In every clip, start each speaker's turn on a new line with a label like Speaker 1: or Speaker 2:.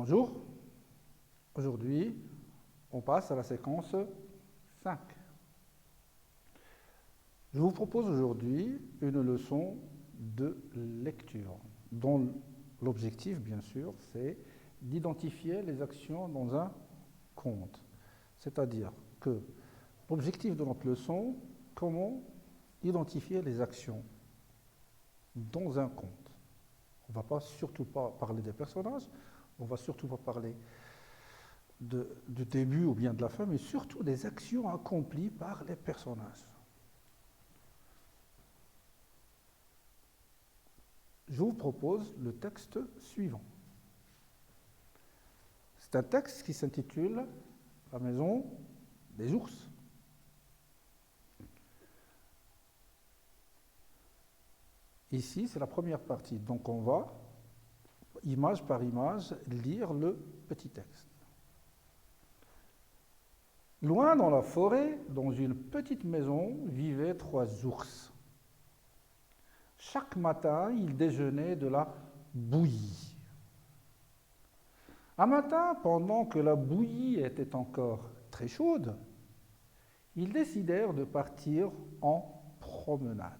Speaker 1: Bonjour. Aujourd'hui, on passe à la séquence 5. Je vous propose aujourd'hui une leçon de lecture, dont l'objectif, bien sûr, c'est d'identifier les actions dans un conte. C'est-à-dire que l'objectif de notre leçon, comment identifier les actions dans un conte. On ne va surtout pas parler des personnages, on ne va surtout pas parler du début ou bien de la fin, mais surtout des actions accomplies par les personnages. Je vous propose le texte suivant. C'est un texte qui s'intitule « La maison des ours ». Ici, c'est la première partie. Donc, on va, image par image, lire le petit texte. Loin dans la forêt, dans une petite maison, vivaient 3 ours. Chaque matin, ils déjeunaient de la bouillie. Un matin, pendant que la bouillie était encore très chaude, ils décidèrent de partir en promenade.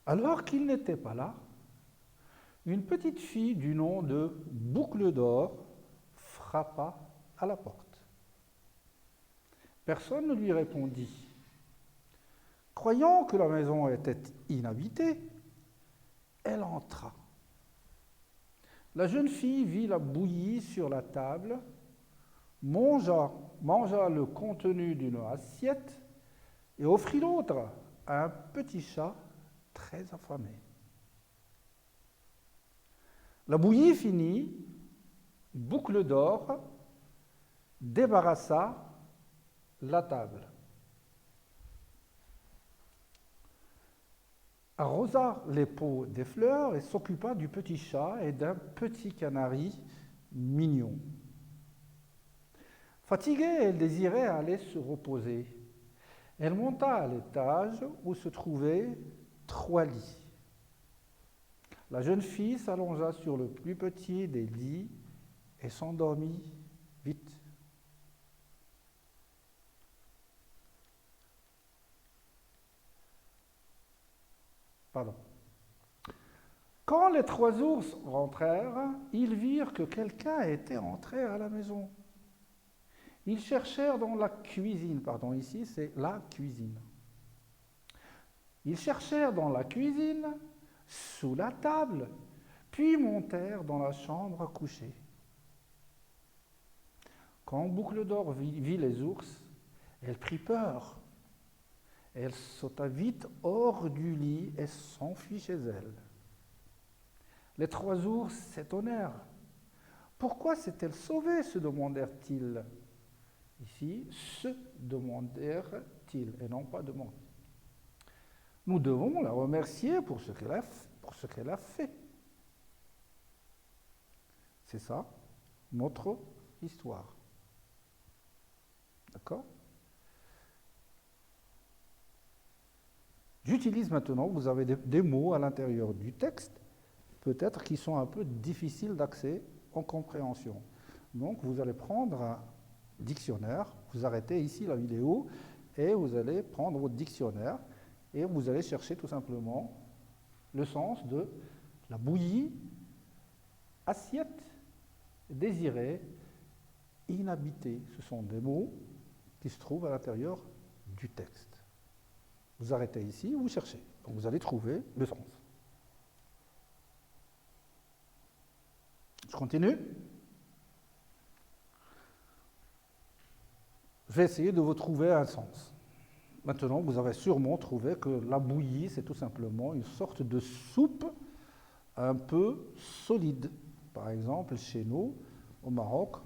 Speaker 1: Alors qu'ils n'étaient pas là, une petite fille du nom de Boucle d'Or frappa à la porte. Personne ne lui répondit. Croyant que la maison était inhabitée, elle entra. La jeune fille vit la bouillie sur la table, mangea le contenu d'une assiette et offrit l'autre à un petit chat très affamé. La bouillie finie, Boucle d'Or débarrassa la table, arrosa les pots des fleurs et s'occupa du petit chat et d'un petit canari mignon. Fatiguée, elle désirait aller se reposer. Elle monta à l'étage où se trouvaient 3 lits. La jeune fille s'allongea sur le plus petit des lits et s'endormit vite. Pardon. Quand les 3 ours rentrèrent, ils virent que quelqu'un était entré à la maison. Ils cherchèrent dans la cuisine, ici c'est la cuisine. Ils cherchèrent dans la cuisine, sous la table, puis montèrent dans la chambre à coucher. Quand Boucle d'Or vit les ours, elle prit peur. Elle sauta vite hors du lit et s'enfuit chez elle. Les 3 ours s'étonnèrent. Pourquoi s'est-elle sauvée, se demandèrent-ils. Ici, se demandèrent-ils et non pas demandent. Nous devons la remercier pour ce qu'elle a fait. C'est ça, notre histoire. D'accord ? J'utilise maintenant, vous avez des mots à l'intérieur du texte, peut-être qui sont un peu difficiles d'accès en compréhension. Donc vous allez prendre un dictionnaire, vous arrêtez ici la vidéo et vous allez prendre votre dictionnaire et vous allez chercher tout simplement le sens de la bouillie, assiette, désirée, inhabitée. Ce sont des mots qui se trouvent à l'intérieur du texte. Vous arrêtez ici, vous cherchez. Donc vous allez trouver le sens. Je continue. Je vais essayer de vous trouver un sens. Maintenant, vous avez sûrement trouvé que la bouillie, c'est tout simplement une sorte de soupe un peu solide. Par exemple, chez nous, au Maroc,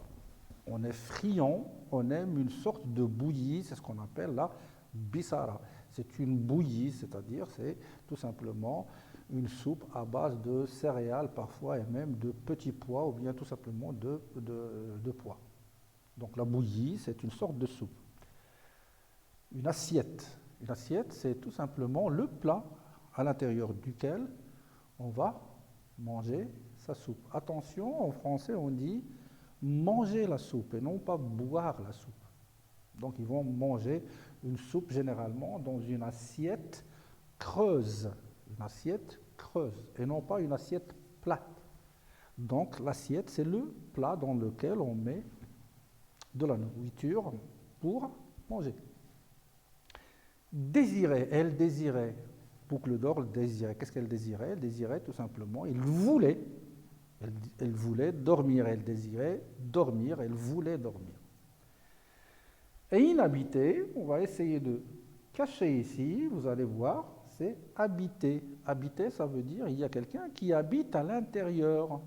Speaker 1: on est friand, on aime une sorte de bouillie, c'est ce qu'on appelle la bissara. C'est une bouillie, c'est-à-dire c'est tout simplement une soupe à base de céréales parfois et même de petits pois ou bien tout simplement de pois. Donc la bouillie, c'est une sorte de soupe. Une assiette, c'est tout simplement le plat à l'intérieur duquel on va Manger sa soupe. Attention, en français, on dit manger la soupe et non pas boire la soupe. Donc, ils vont manger une soupe généralement dans une assiette creuse. Une assiette creuse et non pas une assiette plate. Donc, l'assiette, c'est le plat dans lequel on met de la nourriture pour manger. Désirer, elle désirait, boucle d'or, elle désirait. Qu'est-ce qu'elle désirait? Elle désirait tout simplement, elle voulait dormir, elle désirait dormir, elle voulait dormir. Et inhabité, on va essayer de cacher ici, vous allez voir, c'est habiter. Habiter, ça veut dire il y a quelqu'un qui habite à l'intérieur.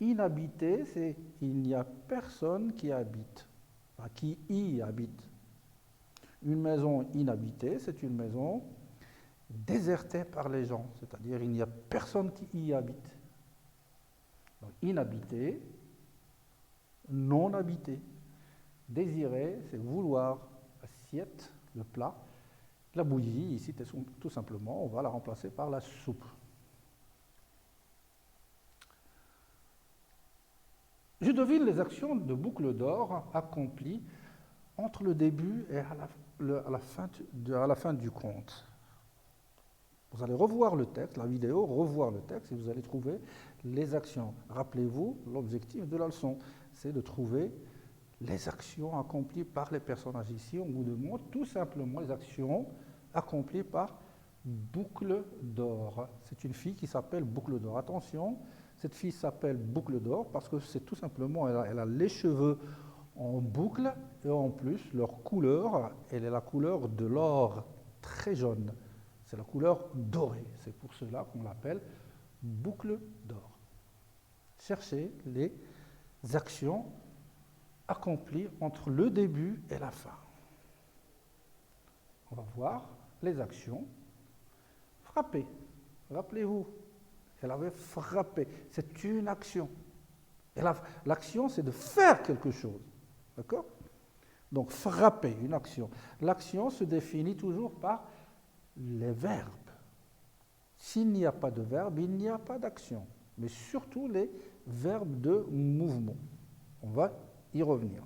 Speaker 1: Inhabité, c'est il n'y a personne qui habite, enfin, qui y habite. Une maison inhabitée, c'est une maison désertée par les gens, c'est-à-dire il n'y a personne qui y habite. Donc, inhabité, non habité. Désirer, c'est vouloir. Assiette, le plat. La bouillie, ici, tout simplement, on va la remplacer par la soupe. Je devine les actions de boucle d'or accomplies entre le début et à la fin du conte. Vous allez revoir le texte, la vidéo, revoir le texte et vous allez trouver les actions. Rappelez-vous, l'objectif de la leçon, c'est de trouver les actions accomplies par les personnages. Ici, on vous demande tout simplement les actions accomplies par Boucle d'or. C'est une fille qui s'appelle Boucle d'or. Attention, cette fille s'appelle Boucle d'or parce que c'est tout simplement, elle a les cheveux en boucle et en plus, leur couleur, elle est la couleur de l'or, très jaune. C'est la couleur dorée. C'est pour cela qu'on l'appelle Boucle d'or. Cherchez les actions accomplies entre le début et la fin. On va voir les actions. Frapper. Rappelez-vous, elle avait frappé. C'est une action. Et l'action, c'est de faire quelque chose. D'accord? Donc, frapper, une action. L'action se définit toujours par les verbes. S'il n'y a pas de verbe, il n'y a pas d'action. Mais surtout les verbes de mouvement. On va y revenir.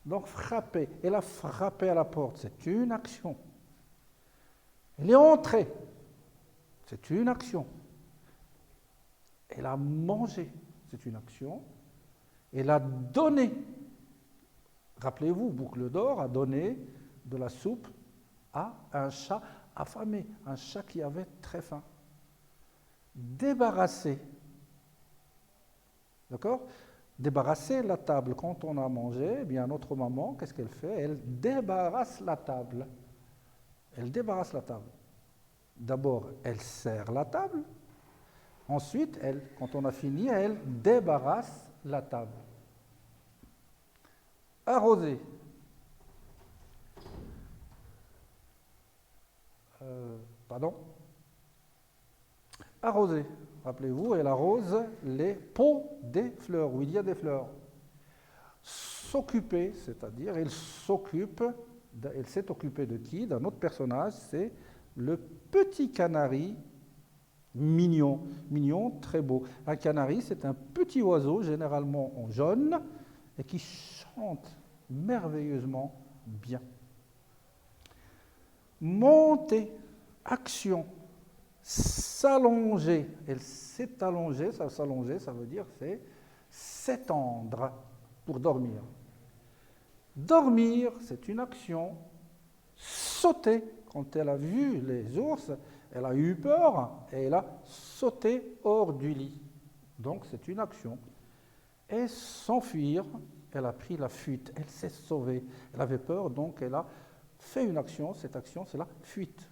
Speaker 1: Donc, frapper. Elle a frappé à la porte. C'est une action. Elle est entrée. C'est une action. Elle a mangé. C'est une action. Elle a donné. Rappelez-vous, Boucle d'or a donné de la soupe à un chat affamé, un chat qui avait très faim. Débarrasser. D'accord? Débarrasser la table. Quand on a mangé, eh bien notre maman, qu'est-ce qu'elle fait? Elle débarrasse la table. Elle débarrasse la table. D'abord, elle sert la table. Ensuite, quand on a fini, elle débarrasse la table. Arroser. Arroser. Rappelez-vous, elle arrose les pots des fleurs, où il y a des fleurs. S'occuper, c'est-à-dire elle s'est occupée de qui? D'un autre personnage, c'est le petit canari mignon. Mignon, très beau. Un canari, c'est un petit oiseau, généralement en jaune, et qui chante merveilleusement bien. Monter, action. S'allonger. Elle s'est allongée, s'allonger, ça veut dire c'est s'étendre pour dormir. Dormir, c'est une action. Sauter, quand elle a vu les ours, elle a eu peur et elle a sauté hors du lit. Donc c'est une action. Et s'enfuir, elle a pris la fuite, elle s'est sauvée. Elle avait peur, donc elle a fait une action. Cette action, c'est la fuite.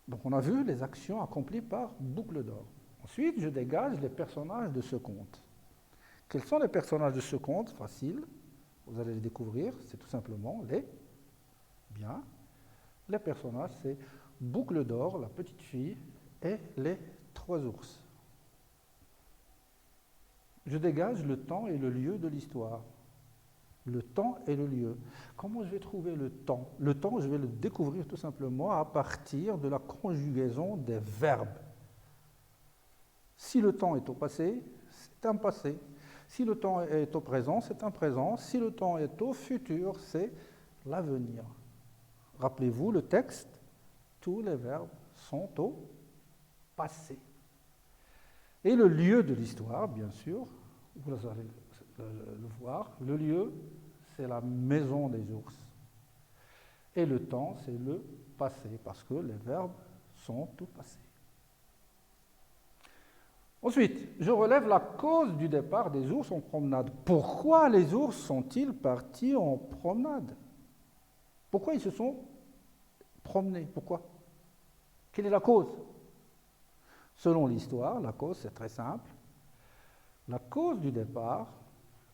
Speaker 1: Donc on a vu les actions accomplies par Boucle d'or. Ensuite, je dégage les personnages de ce conte. Quels sont les personnages de ce conte? Facile, vous allez les découvrir, c'est tout simplement les personnages, c'est Boucle d'or, la petite fille, et les trois ours. Je dégage le temps et le lieu de l'histoire. Le temps et le lieu. Comment je vais trouver le temps? Le temps, je vais le découvrir tout simplement à partir de la conjugaison des verbes. Si le temps est au passé, c'est un passé. Si le temps est au présent, c'est un présent. Si le temps est au futur, c'est l'avenir. Rappelez-vous le texte, tous les verbes sont au passé. Et le lieu de l'histoire, bien sûr, vous allez le voir, le lieu, c'est la maison des ours. Et le temps, c'est le passé, parce que les verbes sont au passé. Ensuite, je relève la cause du départ des ours en promenade. Pourquoi les ours sont-ils partis en promenade? Pourquoi ils se sont promenés? Pourquoi? Quelle est la cause? Selon l'histoire, la cause, c'est très simple. La cause du départ,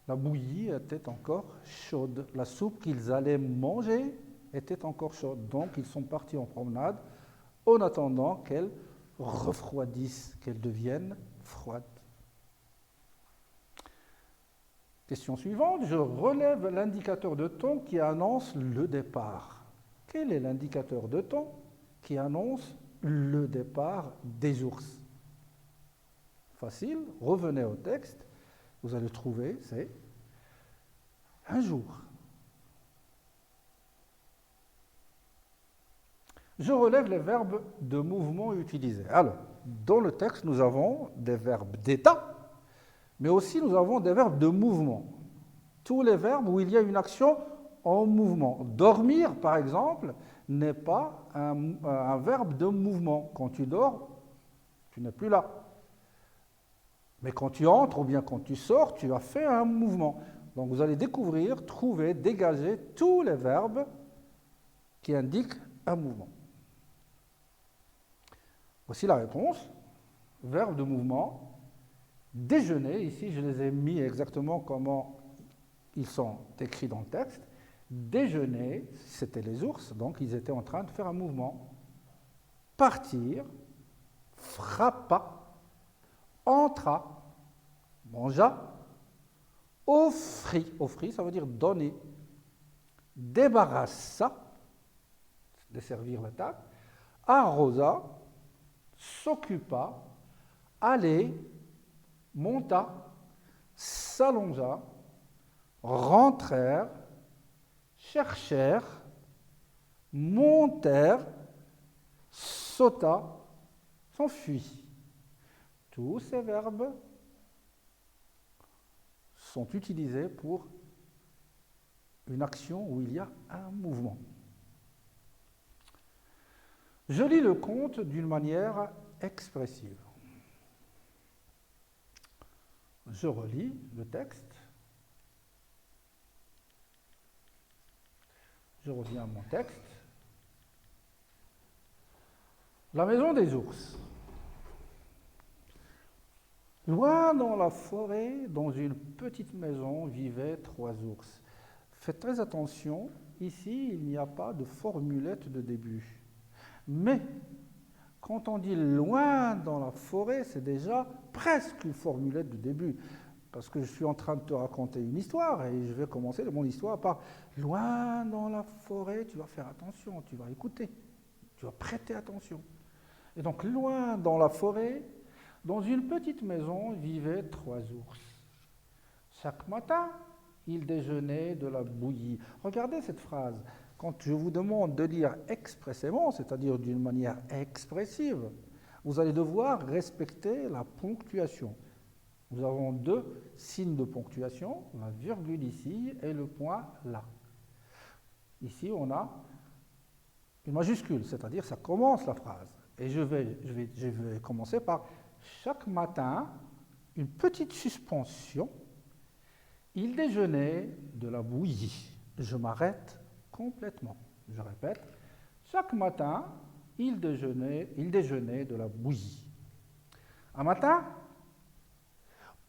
Speaker 1: la bouillie était encore chaude. La soupe qu'ils allaient manger était encore chaude. Donc, ils sont partis en promenade en attendant qu'elle refroidisse, qu'elle devienne froide. Question suivante, je relève l'indicateur de temps qui annonce le départ. Quel est l'indicateur de temps qui annonce le départ des ours? Facile, revenez au texte, vous allez trouver, c'est un jour. Je relève les verbes de mouvement utilisés. Alors, dans le texte, nous avons des verbes d'état, mais aussi nous avons des verbes de mouvement. Tous les verbes où il y a une action en mouvement. Dormir, par exemple, n'est pas un verbe de mouvement. Quand tu dors, tu n'es plus là. Mais quand tu entres ou bien quand tu sors, tu as fait un mouvement. Donc vous allez découvrir, trouver, dégager tous les verbes qui indiquent un mouvement. Voici la réponse. Verbe de mouvement. Déjeuner, ici je les ai mis exactement comment ils sont écrits dans le texte. Déjeuner, c'était les ours, donc ils étaient en train de faire un mouvement. Partir, frappa, entra, mangea, offrit, offrit ça veut dire donner, débarrassa, desservir la table, arrosa, s'occupa, aller, monta, s'allongea, rentrèrent, cherchèrent, montèrent, sauta, s'enfuit. Tous ces verbes sont utilisés pour une action où il y a un mouvement. Je lis le conte d'une manière expressive. Je relis le texte. Je reviens à mon texte. La maison des ours. Loin dans la forêt, dans une petite maison, vivaient 3 ours. Faites très attention, ici, il n'y a pas de formulette de début. Mais, quand on dit loin dans la forêt, c'est déjà presque une formulette de début. Parce que je suis en train de te raconter une histoire et je vais commencer mon histoire par loin dans la forêt, tu vas faire attention, tu vas écouter, tu vas prêter attention. Et donc, loin dans la forêt, dans une petite maison, vivaient 3 ours. Chaque matin, ils déjeunaient de la bouillie. Regardez cette phrase. Quand je vous demande de lire expressément, c'est-à-dire d'une manière expressive, vous allez devoir respecter la ponctuation. Nous avons 2 signes de ponctuation, la virgule ici et le point là. Ici, on a une majuscule, c'est-à-dire ça commence la phrase. Et je vais commencer par chaque matin, une petite suspension. Il déjeunait de la bouillie. Je m'arrête complètement. Je répète, chaque matin, il déjeunait de la bouillie. Un matin,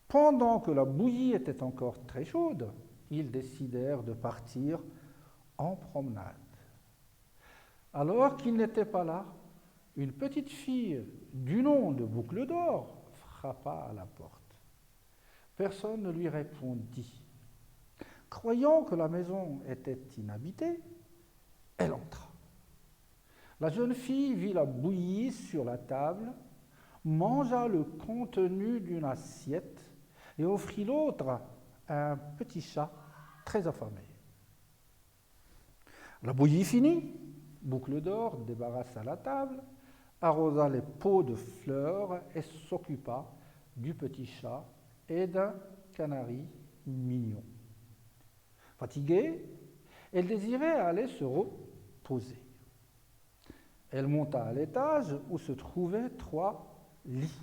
Speaker 1: pendant que la bouillie était encore très chaude, ils décidèrent de partir en promenade. Alors qu'ils n'étaient pas là, une petite fille du nom de Boucle d'Or frappa à la porte. Personne ne lui répondit. Croyant que la maison était inhabitée, elle entra. La jeune fille vit la bouillie sur la table, mangea le contenu d'une assiette et offrit l'autre à un petit chat très affamé. La bouillie finie, Boucle d'Or débarrassa la table, arrosa les pots de fleurs et s'occupa du petit chat et d'un canari mignon. Fatiguée, elle désirait aller se reposer. Elle monta à l'étage où se trouvaient 3 lits.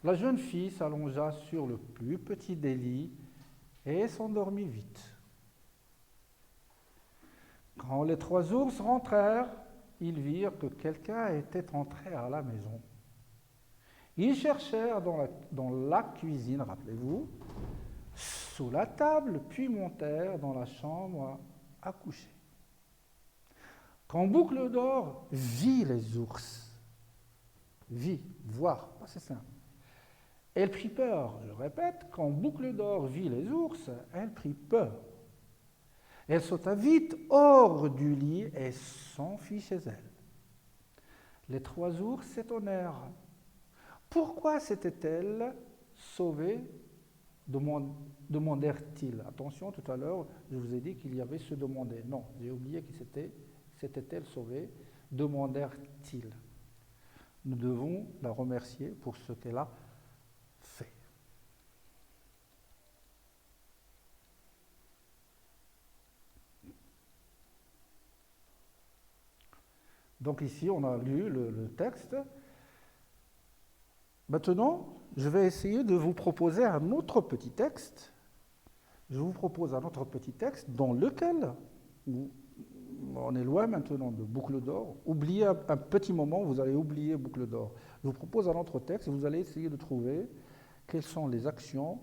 Speaker 1: La jeune fille s'allongea sur le plus petit des lits et s'endormit vite. Quand les 3 ours rentrèrent, ils virent que quelqu'un était entré à la maison. Ils cherchèrent dans la cuisine, rappelez-vous, sous la table, puis montèrent dans la chambre à coucher. Quand Boucle d'Or vit les ours, voir, c'est simple, elle prit peur, je répète, quand Boucle d'Or vit les ours, elle prit peur. Elle sauta vite hors du lit et s'enfuit chez elle. Les 3 ours s'étonnèrent. Pourquoi s'était-elle sauvée, demandèrent-ils. Attention, tout à l'heure, je vous ai dit qu'il y avait se demander. Non, j'ai oublié qui s'était-elle sauvée, demandèrent-ils. Nous devons la remercier pour ce qu'elle a fait. Donc ici, on a lu le texte. Maintenant, je vais essayer de vous proposer un autre petit texte. Je vous propose un autre petit texte dans lequel, on est loin maintenant de Boucle d'Or, oubliez un petit moment, vous allez oublier Boucle d'Or. Je vous propose un autre texte et vous allez essayer de trouver quelles sont les actions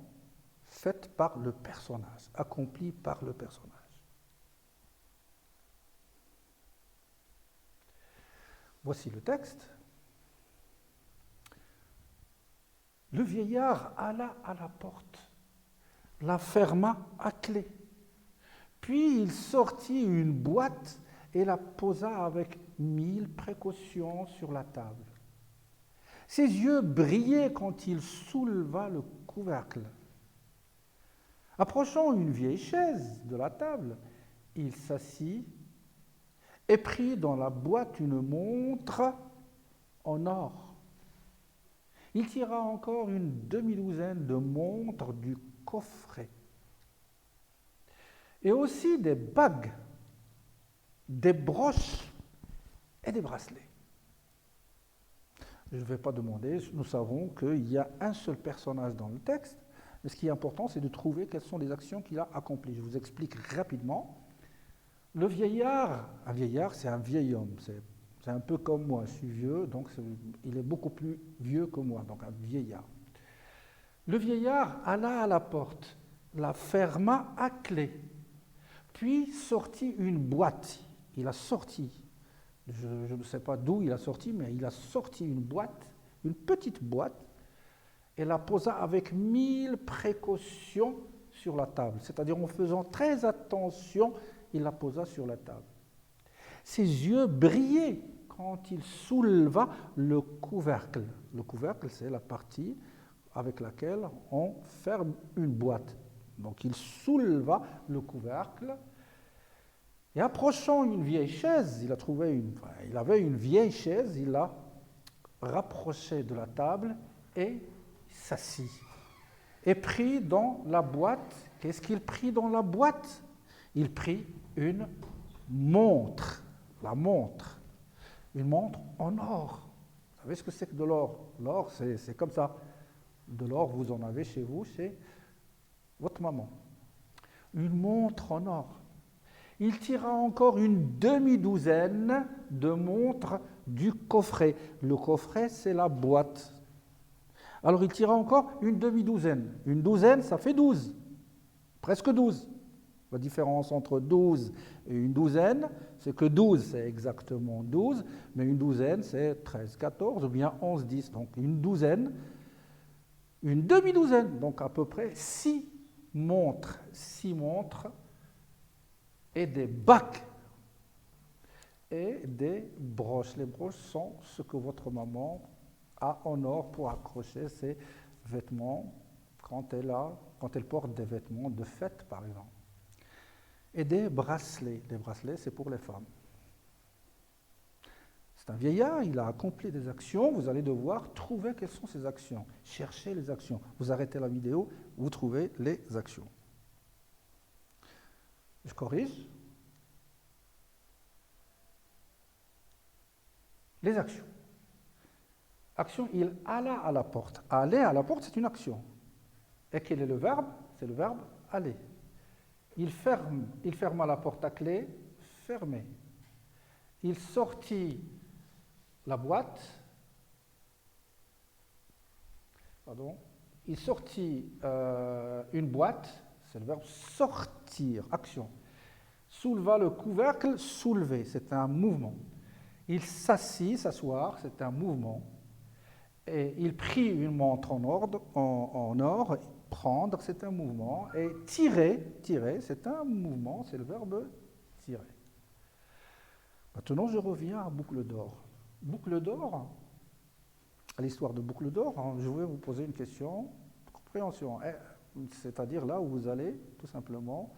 Speaker 1: faites par le personnage, accomplies par le personnage. Voici le texte. Le vieillard alla à la porte, la ferma à clé. Puis il sortit une boîte et la posa avec 1000 précautions sur la table. Ses yeux brillaient quand il souleva le couvercle. Approchant une vieille chaise de la table, il s'assit et prit dans la boîte une montre en or. Il tira encore une demi-douzaine de montres du coffret. Et aussi des bagues, des broches et des bracelets. Je ne vais pas demander, nous savons qu'il y a un seul personnage dans le texte, mais ce qui est important, c'est de trouver quelles sont les actions qu'il a accomplies. Je vous explique rapidement. Le vieillard, un vieillard, c'est un vieil homme, c'est un peu comme moi, je suis vieux, donc il est beaucoup plus vieux que moi, donc un vieillard. Le vieillard alla à la porte, la ferma à clé, puis sortit une boîte. Il a sorti, je ne sais pas d'où il a sorti, mais il a sorti une boîte, une petite boîte, et la posa avec 1000 précautions sur la table. C'est-à-dire en faisant très attention, il la posa sur la table. Ses yeux brillaient quand il souleva le couvercle. Le couvercle, c'est la partie avec laquelle on ferme une boîte. Donc il souleva le couvercle et approchant une vieille chaise, il avait une vieille chaise, il la rapprochait de la table et s'assit. Et prit dans la boîte, qu'est-ce qu'il prit dans la boîte? Il prit une montre. La montre. Une montre en or. Vous savez ce que c'est que de l'or? L'or, c'est comme ça. De l'or, vous en avez chez vous, chez votre maman. Une montre en or. Il tira encore une demi-douzaine de montres du coffret. Le coffret, c'est la boîte. Alors il tira encore une demi-douzaine. Une douzaine, ça fait 12. Presque 12. La différence entre 12 et une douzaine, c'est que 12, c'est exactement 12, mais une douzaine, c'est 13, 14 ou bien 11, 10. Donc une douzaine, une demi-douzaine, donc à peu près 6 montres et des bacs et des broches. Les broches sont ce que votre maman A en or pour accrocher ses vêtements quand elle porte des vêtements de fête, par exemple. Et des bracelets. Les bracelets, c'est pour les femmes. C'est un vieillard, il a accompli des actions, vous allez devoir trouver quelles sont ces actions. Cherchez les actions. Vous arrêtez la vidéo, vous trouvez les actions. Je corrige. Les actions. Action, il alla à la porte. Aller à la porte, c'est une action. Et quel est le verbe? C'est le verbe aller. Il ferma la porte à clé, fermée. Il sortit la boîte, pardon, il sortit une boîte, c'est le verbe sortir, action. Souleva le couvercle, soulever, c'est un mouvement. Il s'assit, s'asseoir, c'est un mouvement. Et il prit une montre en or, prendre, c'est un mouvement. Et tirer, c'est un mouvement, c'est le verbe tirer. Maintenant, je reviens à Boucle d'or. Boucle d'or, à l'histoire de Boucle d'or, je vais vous poser une question de compréhension. C'est-à-dire là où vous allez, tout simplement,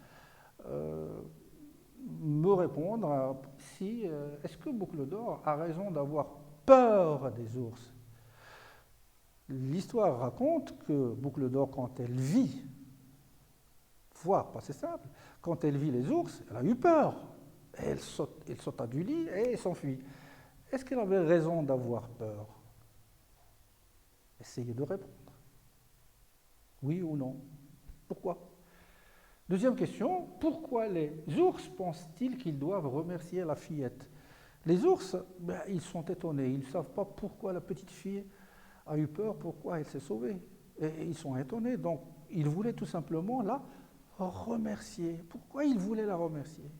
Speaker 1: me répondre si est-ce que Boucle d'or a raison d'avoir peur des ours? L'histoire raconte que Boucle d'or, quand elle vit, pas c'est simple, quand elle vit les ours, elle a eu peur. Elle sauta du lit et s'enfuit. Est-ce qu'elle avait raison d'avoir peur? Essayez de répondre. Oui ou non? Pourquoi? Deuxième question, pourquoi les ours pensent-ils qu'ils doivent remercier la fillette? Les ours, ils sont étonnés, ils ne savent pas pourquoi la petite fille a eu peur, pourquoi elle s'est sauvée. Et ils sont étonnés, donc ils voulaient tout simplement la remercier. Pourquoi ils voulaient la remercier?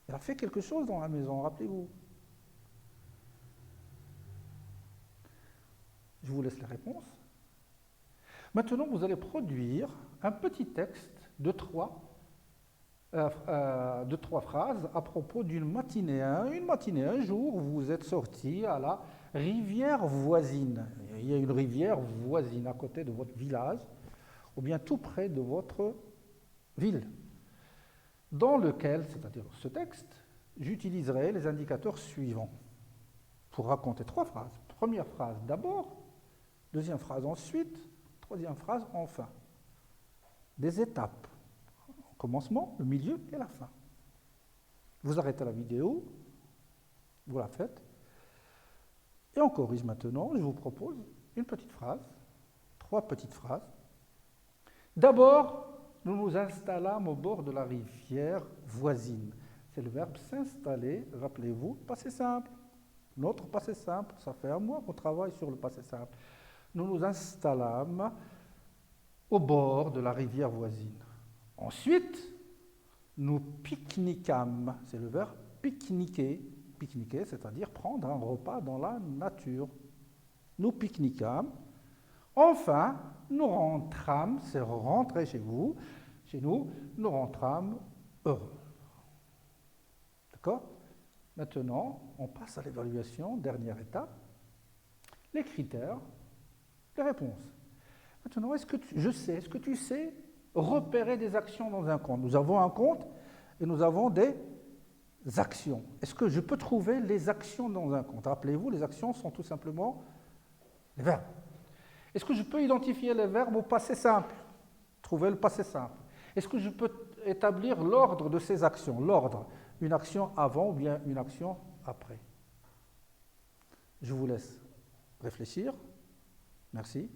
Speaker 1: Elle a fait quelque chose dans la maison, rappelez-vous. Je vous laisse les réponses. Maintenant, vous allez produire un petit texte de trois phrases à propos d'une matinée. Une matinée, un jour, vous êtes sorti à la rivière voisine. Il y a une rivière voisine à côté de votre village, ou bien tout près de votre ville, dans lequel, c'est-à-dire ce texte, j'utiliserai les indicateurs suivants pour raconter trois phrases. Première phrase d'abord, deuxième phrase ensuite, troisième phrase enfin. Des étapes, au commencement, le milieu et la fin. Vous arrêtez la vidéo, vous la faites, et on corrige maintenant. Je vous propose une petite phrase, trois petites phrases. D'abord, nous nous installâmes au bord de la rivière voisine. C'est le verbe s'installer, rappelez-vous, passé simple. Notre passé simple, ça fait un mois qu'on travaille sur le passé simple. Nous nous installâmes au bord de la rivière voisine. Ensuite, nous pique-niquâmes. C'est le verbe pique-niquer. Pique-niquer, c'est-à-dire prendre un repas dans la nature. Nous pique-niquâmes. Enfin, nous rentrâmes, c'est rentrer chez vous, chez nous, nous rentrâmes heureux. D'accord? Maintenant, on passe à l'évaluation, dernière étape, les critères, les réponses. Maintenant, est-ce que tu sais repérer des actions dans un compte? Nous avons un compte et nous avons des actions. Est-ce que je peux trouver les actions dans un compte? Rappelez-vous, les actions sont tout simplement les verbes. Est-ce que je peux identifier les verbes au passé simple? Trouver le passé simple. Est-ce que je peux établir l'ordre de ces actions? L'ordre, une action avant ou bien une action après? Je vous laisse réfléchir. Merci.